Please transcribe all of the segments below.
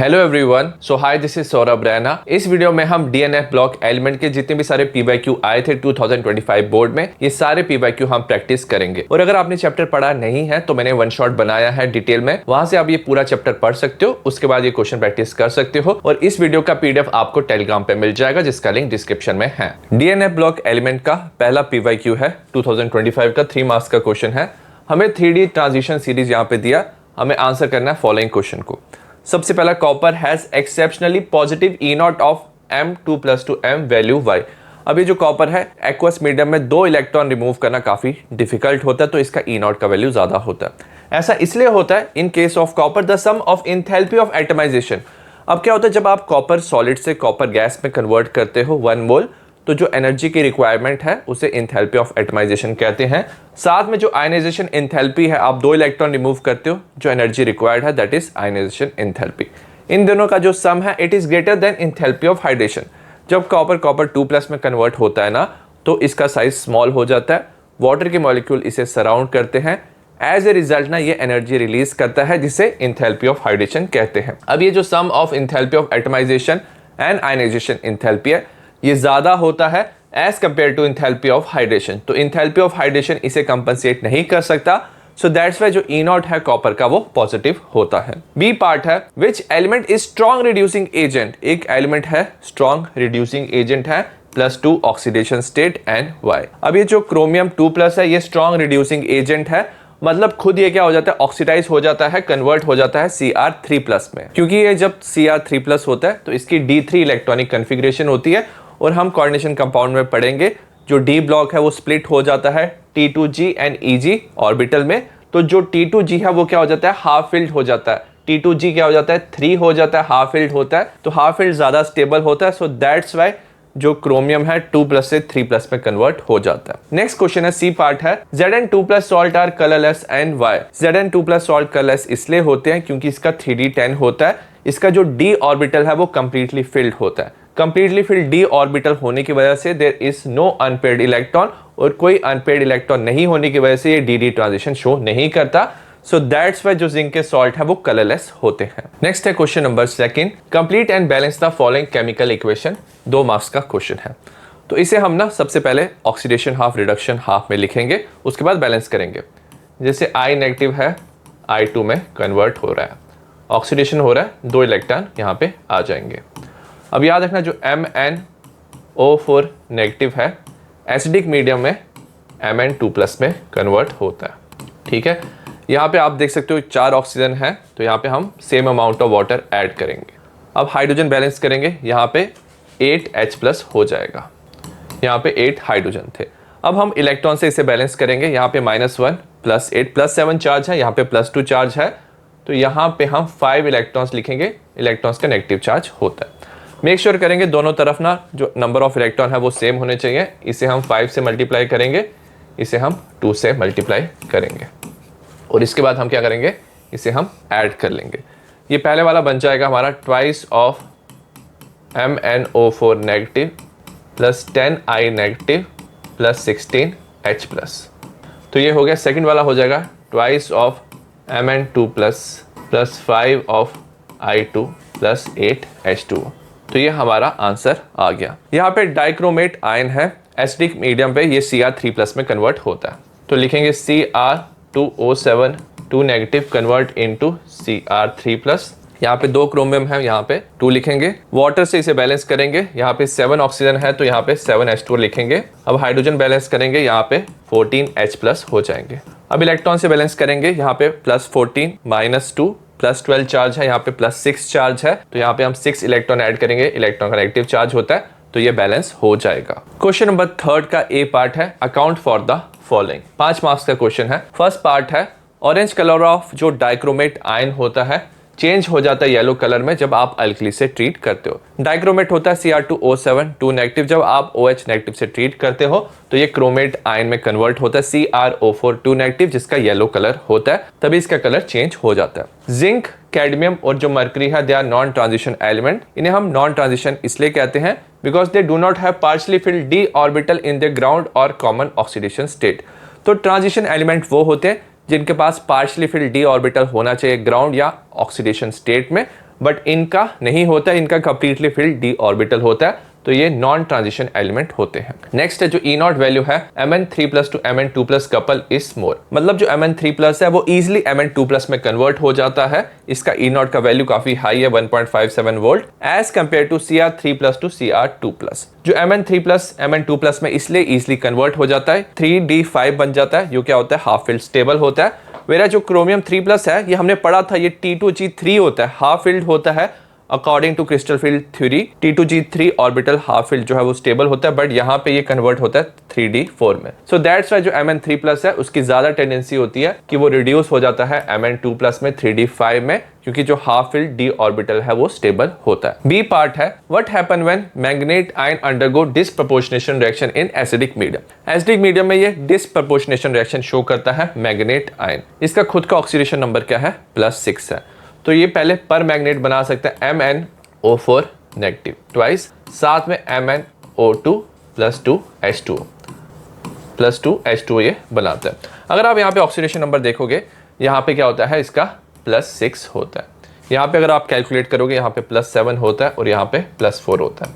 Hello everyone, so hi this is Saurabh Raina. इस video में हम डीएनएफ ब्लॉक एलिमेंट के जितने भी सारे पीवाईक्यू आए थे 2025 बोर्ड में, ये सारे पीवाईक्यू हम प्रैक्टिस करेंगे। और अगर आपने चैप्टर पढ़ा नहीं है तो मैंने वन शॉट बनाया है डिटेल में, वहां से आप ये पूरा चैप्टर पढ़ सकते हो, उसके बाद ये क्वेश्चन प्रैक्टिस कर सकते हो। और इस वीडियो का पीडीएफ आपको टेलीग्राम पे मिल जाएगा, जिसका लिंक डिस्क्रिप्शन में है। डीएनएफ ब्लॉक एलिमेंट का पहला पीवाईक्यू है 2025 का 3 मार्क्स का क्वेश्चन है। हमें 3D ट्रांजिशन सीरीज यहाँ पे दिया, हमें आंसर करना है फॉलोइंग क्वेश्चन को। सबसे पहला, copper has exceptionally positive E not of M2+ to M value y। अब ये जो कॉपर है, एक्वस मीडियम में 2 इलेक्ट्रॉन रिमूव करना काफी डिफिकल्ट होता है, तो इसका ई नॉट का वैल्यू ज्यादा होता है। ऐसा इसलिए होता है in case of copper the sum of enthalpy of atomisation. अब क्या होता है, जब आप कॉपर सॉलिड से कॉपर गैस में कन्वर्ट करते हो 1 मोल, तो जो एनर्जी की रिक्वायरमेंट है उसे इंथैल्पी ऑफ एटमाइजेशन कहते हैं। साथ में जो आयनाइजेशन इंथैल्पी है, आप 2 इलेक्ट्रॉन रिमूव करते हो, जो एनर्जी रिक्वायर्ड है दैट इज आयनाइजेशन इंथैल्पी। इन दोनों का जो सम है it is greater than enthalpy of hydration. जब कॉपर 2+ में कन्वर्ट होता है ना, तो इसका साइज स्मॉल हो जाता है, वाटर के मॉलिक्यूल इसे सराउंड करते हैं, एज ए रिजल्ट ना ये एनर्जी रिलीज करता है, जिसे इंथैल्पी ऑफ हाइड्रेशन कहते हैं। अब ये जो sum of enthalpy of atomisation and ionisation enthalpy है, ये ज्यादा होता है as compare to enthalpy of hydration. तो इंथैल्पी ऑफ हाइड्रेशन इसे कंपनसेट नहीं कर सकता, सो दैट्स वाई जो ई नॉट है कॉपर का वो पॉजिटिव होता है। बी पार्ट है, which element is strong reducing agent. एक एलिमेंट है स्ट्रॉन्ग रिड्यूसिंग एजेंट है, +2 ऑक्सीडेशन स्टेट एंड वाई। अब ये जो क्रोमियम 2+ है, ये स्ट्रॉन्ग रिड्यूसिंग एजेंट है, मतलब खुद ये क्या हो जाता है, ऑक्सीडाइज हो जाता है, कन्वर्ट हो जाता है Cr3+ में। क्योंकि ये जब Cr3+ होता है तो इसकी D3 इलेक्ट्रॉनिक कन्फिग्रेशन होती है, और हम कोऑर्डिनेशन कंपाउंड में पढ़ेंगे जो D ब्लॉक है वो स्प्लिट हो जाता है T2G एंड Eg ऑर्बिटल में। तो जो T2G है वो क्या हो जाता है, हाफ फिल्ड हो जाता है। T2G क्या हो जाता है, 3 हो जाता है, हाफ फिल्ड होता है, तो हाफ फिल्ड ज्यादा स्टेबल होता है। सो दैट्स वाई जो क्रोमियम है 2+ से 3+ में कन्वर्ट हो जाता है। नेक्स्ट क्वेश्चन है, सी पार्ट है, Zn2+ salt are colourless and why. Zn2+ salt colourless इसलिए होते हैं क्योंकि इसका 3d10 होता है, इसका जो d ऑर्बिटल है वो कंप्लीटली फिल्ड होता है। कंप्लीटली फिल्ड d ऑर्बिटल होने की वजह से there is no unpaired electron, और कोई अनपेयर्ड इलेक्ट्रॉन नहीं होने की वजह से ये dd ट्रांजिशन शो नहीं करता। सो दैट्स वाई जो जिंक के सॉल्ट है वो कलरलेस होते हैं। नेक्स्ट है question number 2, complete and balance the following chemical equation. 2 marks का क्वेश्चन है, तो इसे हम ना सबसे पहले ऑक्सीडेशन हाफ रिडक्शन हाफ में लिखेंगे, उसके बाद बैलेंस करेंगे। जैसे I नेगेटिव है, I2 में कन्वर्ट हो रहा है, ऑक्सीडेशन हो रहा है, 2 इलेक्ट्रॉन यहाँ पे आ जाएंगे। अब याद रखना जो MnO4 नेगेटिव है, एसिडिक मीडियम में Mn2+ में कन्वर्ट होता है। ठीक है, यहाँ पे आप देख सकते हो 4 ऑक्सीजन है, तो यहाँ पे हम same amount of water add करेंगे। अब हाइड्रोजन बैलेंस करेंगे, यहाँ पे 8H+ हो जाएगा, यहाँ पे 8 हाइड्रोजन थे। अब हम इलेक्ट्रॉन से इसे बैलेंस करेंगे, यहाँ पे -1 +8 +7 चार्ज है, यहाँ पे +2 चार्ज है, तो यहाँ पे हम 5 इलेक्ट्रॉन्स लिखेंगे, इलेक्ट्रॉन्स का नेगेटिव चार्ज होता है। मेक श्योर करेंगे दोनों तरफ ना जो नंबर ऑफ इलेक्ट्रॉन है वो सेम होने चाहिए। इसे हम 5 से मल्टीप्लाई करेंगे, इसे हम 2 से मल्टीप्लाई करेंगे, और इसके बाद हम क्या करेंगे, इसे हम ऐड कर लेंगे। ये पहले वाला बन जाएगा हमारा twice of MnO4 negative + 10I negative + 16H+। तो ये हो गया। सेकंड वाला हो जाएगा twice of Mn2+ + 5 of I2 + 8H2। तो ये हमारा आंसर आ गया। यहाँ पे डाइक्रोमेट आयन है, एसिडिक मीडियम पे ये Cr3+ में कन्वर्ट होता है, तो लिखेंगे Cr2O7 2 negative convert into Cr3+। यहाँ पे 2 क्रोमियम है, यहाँ पे 2 लिखेंगे। वाटर से इसे बैलेंस करेंगे, यहाँ पे 7 ऑक्सीजन है, तो यहाँ पे 7H2 लिखेंगे। अब हाइड्रोजन बैलेंस करेंगे, यहाँ पे 14H+ हो जाएंगे। अब इलेक्ट्रॉन से बैलेंस करेंगे, यहाँ पे +14 -2 +12 चार्ज है, यहाँ पे +6 चार्ज है, तो यहाँ पे हम 6 इलेक्ट्रॉन ऐड करेंगे, इलेक्ट्रॉन का नेगेटिव चार्ज होता है, तो ये बैलेंस हो जाएगा। क्वेश्चन नंबर 3 का ए पार्ट है, account for the following. 5 marks का क्वेश्चन है। फर्स्ट पार्ट है, ऑरेंज कलर ऑफ जो डाइक्रोमेट आयन होता है चेंज हो जाता है येलो कलर में जब आप अल्कली से ट्रीट करते हो। डाइक्रोमेट होता है Cr2O7 2 नेगेटिव, जब आप OH नेगेटिव से ट्रीट करते हो तो ये क्रोमेट आयन में कन्वर्ट होता है CrO4 2 नेगेटिव, जिसका येलो कलर होता है, तभी इसका कलर चेंज हो जाता है। जिंक, कैडमियम और जो मर्करी है they are non transition element. इन्हें हम नॉन ट्रांजिशन इसलिए कहते हैं because they do not have partially filled d orbital in the ground और कॉमन ऑक्सीडेशन स्टेट। तो ट्रांजिशन एलिमेंट वो होते हैं जिनके पास पार्शियली फिल्ड d ऑर्बिटल होना चाहिए ग्राउंड या ऑक्सीडेशन स्टेट में, बट इनका नहीं होता है, इनका कंप्लीटली फिल्ड डी ऑर्बिटल होता है, तो ये नॉन ट्रांजिशन एलिमेंट होते हैं। नेक्स्ट है जो ई नॉट वैल्यू है Mn3+ to Mn2+ couple is more, मतलब जो Mn3+ है वो इजिली Mn2+ में कन्वर्ट हो जाता है। इसका ई नॉट का वैल्यू काफी हाई है 1.57 volt as compare to Cr3+ to Cr2+। जो Mn3+ Mn2+ में इसलिए इजिली कन्वर्ट हो जाता है, 3d5 बन जाता है, जो क्या होता है हाफ फिल्ड स्टेबल होता है। मेरा जो क्रोमियम 3+ है ये हमने पढ़ा था, ये T2G3 होता है, हाफ फिल्ड होता है according to crystal field theory. T2G3 orbital half filled जो है वो स्टेबल होता है, बट यहाँ पे ये कन्वर्ट होता है 3d4 में। सो दैट्स वाई जो Mn3+ है उसकी ज्यादा टेंडेंसी होती है कि वो रिड्यूस हो जाता है Mn2+ में 3d5 में, क्योंकि जो हाफ फील्ड d ऑर्बिटल है वो स्टेबल होता है। बी पार्ट है what happen when manganate ion undergo disproportionation reaction in acidic medium. Acidic medium में ये डिसप्रपोर्शनेशन रिएक्शन शो करता है मैग्नेट आयन। इसका खुद का ऑक्सीडेशन नंबर क्या है? +6 है। तो ये पहले पर मैग्नेट बना सकते हैं MnO4 नेगेटिव ट्वाइस, साथ में MnO2 +2H2O ये बनाता है। अगर आप यहाँ पे ऑक्सीडेशन नंबर देखोगे, यहाँ पे क्या होता है, इसका +6 होता है। यहाँ पे अगर आप कैलकुलेट करोगे, यहाँ पे +7 होता है और यहाँ पे +4 होता है।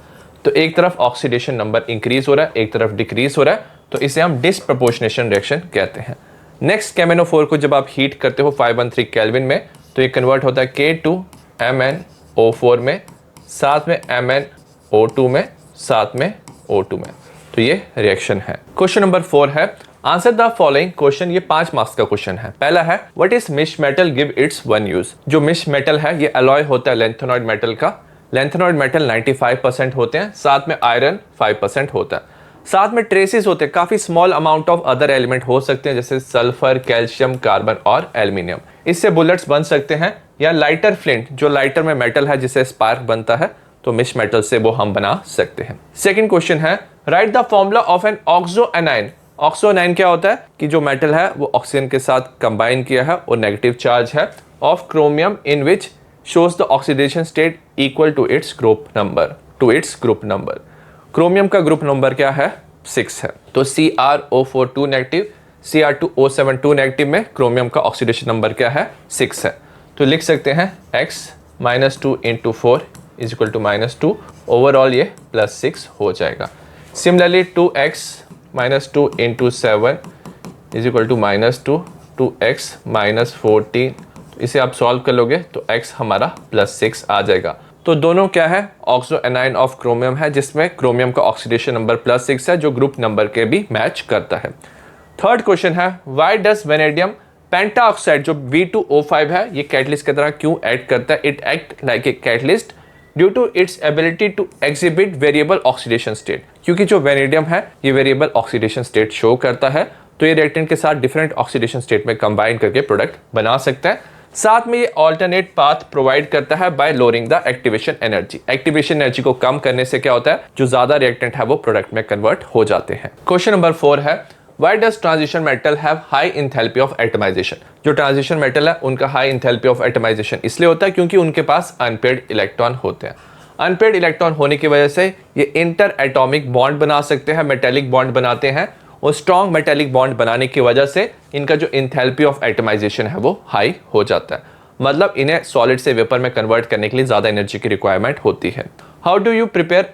तो एक तरफ ऑक्सीडेशन नंबर इंक्रीज हो रहा है, एक तरफ डिक्रीज हो रहा है, तो इसे हम डिसप्रपोर्शनेशन रिएक्शन कहते हैं। नेक्स्ट KMnO4 को जब आप हीट करते हो 513 केल्विन में, तो ये कन्वर्ट होता है K2MnO4 में, साथ में MnO2 में, साथ में O2 में। तो ये रिएक्शन है। क्वेश्चन नंबर 4 है आंसर द फॉलोइंग क्वेश्चन। ये 5 मार्क्स का क्वेश्चन है। पहला है what is misch metal give its one use. जो मिश मेटल है ये अलॉय होता है लेंथेनॉइड मेटल का। लेंथेनॉइड मेटल 95% होते हैं, साथ में आयरन 5% होता है, साथ में ट्रेसेस होते हैं, काफी small amount of other element हो सकते हैं जैसे सल्फर, कैल्शियम, कार्बन और एल्यूमिनियम। इससे बुलेट्स बन सकते हैं, या लाइटर फ्लिंट, जो लाइटर में मेटल है जिससे स्पार्क बनता है, तो मिश मेटल से वो हम बना सकते हैं। सेकंड क्वेश्चन है write the formula of an oxo anion. Oxo anion क्या होता है कि जो मेटल है वो ऑक्सीजन के साथ कंबाइन किया है और नेगेटिव चार्ज है, of chromium in which shows the oxidation state equal to its group number. Chromium का ग्रुप नंबर क्या है? 6 है। तो CrO4 नेगेटिव, Cr2O7 2 नेगेटिव में क्रोमियम का ऑक्सीडेशन नंबर क्या है? 6 है। तो लिख सकते हैं x -2 × 4 = -2। ओवरऑल ये +6 हो जाएगा। सिमिलरली 2x -2 × 7 = -2, 2x -14, इसे आप सॉल्व कर लोगे तो x हमारा +6 आ जाएगा। तो दोनों क्या है? ऑक्सो एनाइन ऑफ क्रोमियम है, जिसमें क्रोमियम का ऑक्सीडेशन नंबर +6 है, जो ग्रुप नंबर के भी मैच करता है। थर्ड क्वेश्चन है व्हाई डज वेनेडियम पेंटाऑक्साइड जो V2O5 है ये कैटलिस्ट की तरह क्यों एक्ट करता है? It act like a catalyst due to its ability to exhibit variable oxidation state. क्योंकि जो वेनेडियम है ये वेरिएबल ऑक्सीडेशन स्टेट शो करता है, तो ये रिएक्टेंट के साथ डिफरेंट ऑक्सीडेशन स्टेट में कंबाइन करके प्रोडक्ट बना सकता है। साथ में ये ऑल्टरनेट पाथ प्रोवाइड करता है bye lowering the activation energy. Activation energy को कम करने से क्या होता है, जो ज्यादा रिएक्टेंट है वो प्रोडक्ट में कन्वर्ट हो जाते हैं। क्वेश्चन नंबर 4 है why does transition metal have high enthalpy of atomisation. जो ट्रांजिशन मेटल है उनका हाई इंथैल्पी ऑफ एटमाइजेशन इसलिए होता है क्योंकि उनके पास अनपेयर्ड इलेक्ट्रॉन होते हैं। अनपेयर्ड इलेक्ट्रॉन होने की वजह से ये इंटर एटॉमिक बॉन्ड बना सकते हैं, मेटेलिक बॉन्ड बनाते हैं, और स्ट्रॉन्ग मेटेलिक बॉन्ड बनाने की वजह से इनका जो इंथैल्पी ऑफ एटमाइजेशन है वो हाई हो जाता है। मतलब इन्हें सॉलिड से वेपर में कन्वर्ट करने के लिए ज्यादा एनर्जी की रिक्वायरमेंट होती है। How do you prepare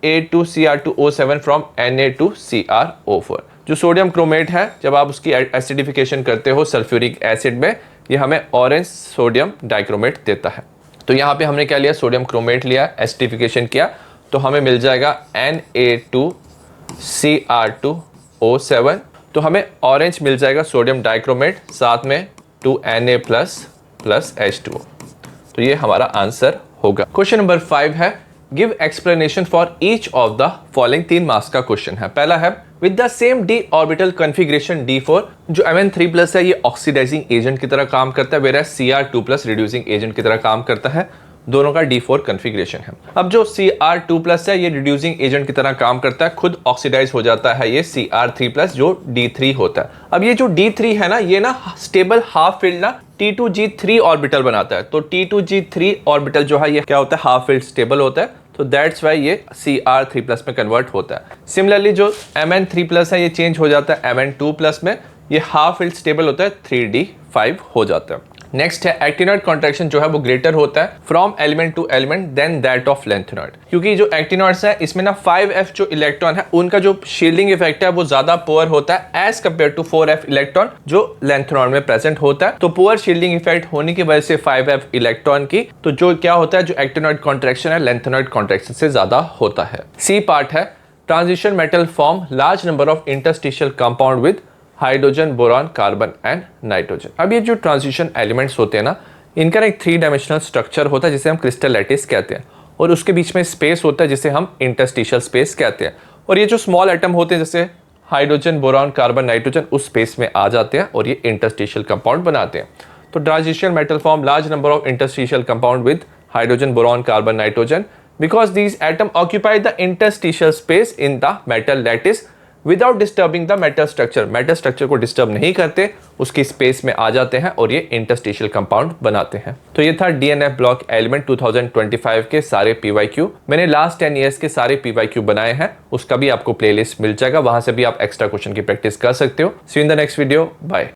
Na2Cr2O7 from Na2CrO4। जो सोडियम क्रोमेट है, जब आप उसकी एसिडिफिकेशन करते हो सल्फ्यूरिक एसिड में, ये हमें ऑरेंज सोडियम डाइक्रोमेट देता है। तो यहाँ पे हमने क्या लिया, सोडियम क्रोमेट लिया, एसिडिफिकेशन किया, तो हमें मिल जाएगा Na2Cr2O7। तो हमें ऑरेंज मिल जाएगा सोडियम डाइक्रोमेट, साथ में 2Na प्लस H2O। तो ये हमारा आंसर होगा। क्वेश्चन नंबर 5 है give explanation for each of the following. 3 marks का क्वेश्चन है। पहला है with the same d orbital configuration D4, जो Mn3+ है ये ऑक्सीडाइजिंग एजेंट की तरह काम करता है, वेयर Cr2+ रिड्यूसिंग एजेंट की तरह काम करता है। दोनों का D4 कॉन्फ़िगरेशन है। अब जो Cr2+ है ये रिड्यूसिंग एजेंट की तरह काम करता है, खुद ऑक्सीडाइज हो जाता है ये Cr3+ जो D3 होता है। अब ये जो D3 है ना, ये ना स्टेबल हाफ फील्ड ना T2G3 ऑर्बिटल बनाता है। तो T2G3 ऑर्बिटल जो है ये क्या होता है, हाफ फील्ड स्टेबल होता है, तो दैट्स वाई ये Cr3+ में कन्वर्ट होता है। सिमिलरली जो Mn3+ है ये चेंज हो जाता है Mn2+ में, ये हाफ फील्ड स्टेबल होता है, 3d5 हो जाता है। नेक्स्ट है एक्टिनॉइड कॉन्ट्रैक्शन जो है वो ग्रेटर होता है from element to element than that of lanthanoid, क्योंकि जो एक्टिनॉइड्स है इसमें ना 5f जो इलेक्ट्रॉन है उनका जो शील्डिंग इफेक्ट है वो ज्यादा पुअर होता है as compare to 4f electron जो लेंथेनॉइड में प्रेजेंट होता है। तो पुअर शील्डिंग इफेक्ट होने की वजह से 5f इलेक्ट्रॉन की तो जो क्या होता है जो एक्टिनॉइड कॉन्ट्रैक्शन है लेंथेनॉइड कॉन्ट्रैक्शन से ज्यादा होता है। सी पार्ट है transition metal form large number of interstitial compound with hydrogen, boron, carbon and nitrogen. अब ये जो ट्रांजिशन एलिमेंट्स होते हैं ना इनका एक 3 डायमेंशनल स्ट्रक्चर होता है जिसे हम क्रिस्टल लैटिस कहते हैं और उसके बीच में स्पेस होता है जिसे हम इंटरस्टिशियल स्पेस कहते हैं। और ये जो स्मॉल एटम होते हैं जैसे हाइड्रोजन, बोरॉन, कार्बन, नाइट्रोजन उस स्पेस में आ जाते हैं और ये इंटरस्टिशियल कंपाउंड बनाते हैं। तो transition metal form large number of interstitial compound with hydrogen, boron, carbon, nitrogen because these atom occupy the interstitial space in the metal lattice without disturbing the metal structure. Metal structure को disturb नहीं करते, उसकी space में आ जाते हैं और ये interstitial compound बनाते हैं। तो ये था डीएनएफ ब्लॉक एलिमेंट 2025 के सारे पीवाईक्यू। मैंने लास्ट 10 ईयर्स के सारे पीवाईक्यू बनाए हैं, उसका भी आपको प्लेलिस्ट मिल जाएगा, वहां से भी आप एक्स्ट्रा क्वेश्चन की प्रैक्टिस कर सकते हो। See you in the next video, bye.